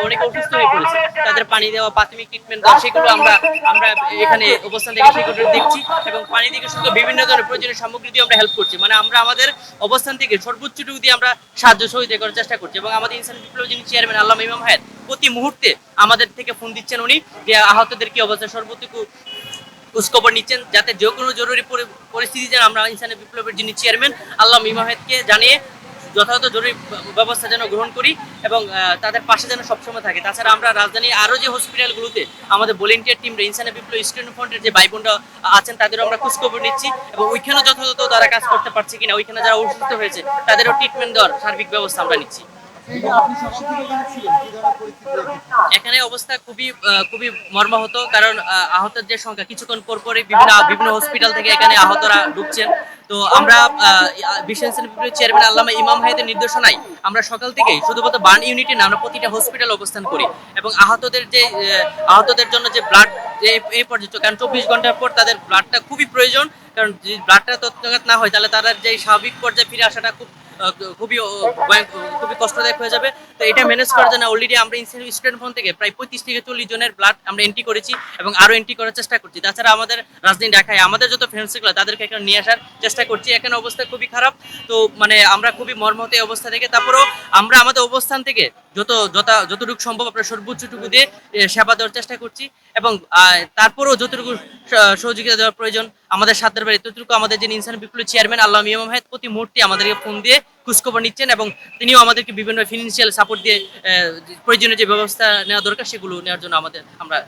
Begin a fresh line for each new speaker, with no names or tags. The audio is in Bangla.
অনেক অসুস্থ হয়ে পড়েছে, তাদের পানি দেওয়া, প্রাথমিক ট্রিটমেন্ট দেওয়া, সেগুলো আমরা আমরা এখানে অবস্থান থেকে সেগুলো দেখছি এবং পানি থেকে শুরু করে বিভিন্ন ধরনের প্রয়োজনীয় সামগ্রী দিয়ে আমরা হেল্প করছি। মানে আমরা আমাদের অবস্থান থেকে সর্বোচ্চটুকু দিয়ে আমরা সাহায্য সহযোগিতা করার চেষ্টা করছি এবং আমাদের ইনসানি বিপ্লব যিনি চেয়ারম্যান আল্লামা ইমাম হায়াত প্রতি মুহূর্তে আমাদের থেকে ফোন দিচ্ছেন উনি, যে আহতদের কি অবস্থা সর্বটুকু খোঁজখবর নিচ্ছেন, যাতে যে কোনো জরুরি পরিস্থিতি যেন আমরা ইনসানি বিপ্লবের যিনি চেয়ারম্যান আল্লামা ইমাম হায়াতকে জানিয়ে যথাযথ জরুরি ব্যবস্থা যেন গ্রহণ করি এবং তাদের পাশে যেন সবসময় থাকে। তাছাড়া আমরা রাজধানী আরও যে হসপিটালগুলোতে আমাদের ভলেন্টিয়ার টিম ইনসানি বিপ্লব স্টুডেন্ট ফ্রন্টের যে ভাই বোনরা আছেন তাদেরও আমরা খোঁজখবর নিচ্ছি এবং ওইখানেও যথাযথ তারা কাজ করতে পারছে কিনা, ওইখানে যারা অসুস্থ হয়েছে তাদেরও ট্রিটমেন্ট দেওয়ার সার্বিক ব্যবস্থা আমরা নিচ্ছি। এখানে অবস্থা খুবই মর্মাহত, কারণ আহতের যে সংখ্যা কিছুক্ষণ পর পরই বিভিন্ন হসপিটাল থেকে এখানে আহতরা ঢুকছেন। তো আমরা বিশ্ব চেয়ারম্যান আল্লামা ইমাম হায়াতের নির্দেশনায় আমরা সকাল থেকেই শুধুমাত্র বার্ন ইউনিটে না, আমরা প্রতিটা হসপিটাল অবস্থান করি এবং আহতদের জন্য যে ব্লাড এই পর্যন্ত, কারণ 24 ঘন্টার পর তাদের ব্লাডটা খুবই প্রয়োজন, কারণ যদি ব্লাডটা তৎক্ষণাৎ না হয় তাহলে তাদের যে স্বাভাবিক পর্যায়ে ফিরে আসাটা খুবই খুবই কষ্টদায়ক হয়ে যাবে। তো এটা ম্যানেজ করার জন্য অলরেডি আমরা স্টুডেন্ট ফোন থেকে প্রায় 35 থেকে 40 জনের ব্লাড আমরা এন্ট্রি করেছি এবং আরও এন্ট্রি করার চেষ্টা করছি। তাছাড়া আমাদের রাজধানী ঢাকায় আমাদের যত ফ্রেন্ডসগুলো তাদেরকে এখানে নিয়ে আসার চেষ্টা করছি। এখানে অবস্থা খুবই খারাপ, তো মানে আমরা খুবই মর্মাহত এই অবস্থা থেকে। তারপরেও আমরা আমাদের অবস্থান থেকে যতটুকু সম্ভব আপনার সর্বোচ্চটুকু দিয়ে সেবা দেওয়ার চেষ্টা করছি এবং তারপরেও যতটুকু সহযোগিতা দেওয়ার প্রয়োজন আমাদের সাধ্যের বাইরে ততটুকু আমাদের যে ইনসানি বিপ্লব চেয়ারম্যান আল্লামা ইমাম হায়াত প্রতি মুহূর্তে আমাদেরকে ফোন দিয়ে খোঁজখবর নিচ্ছেন এবং তিনিও আমাদেরকে বিভিন্ন ফিনান্সিয়াল সাপোর্ট দিয়ে প্রয়োজনীয় যে ব্যবস্থা নেওয়া দরকার সেগুলো নেওয়ার জন্য আমরা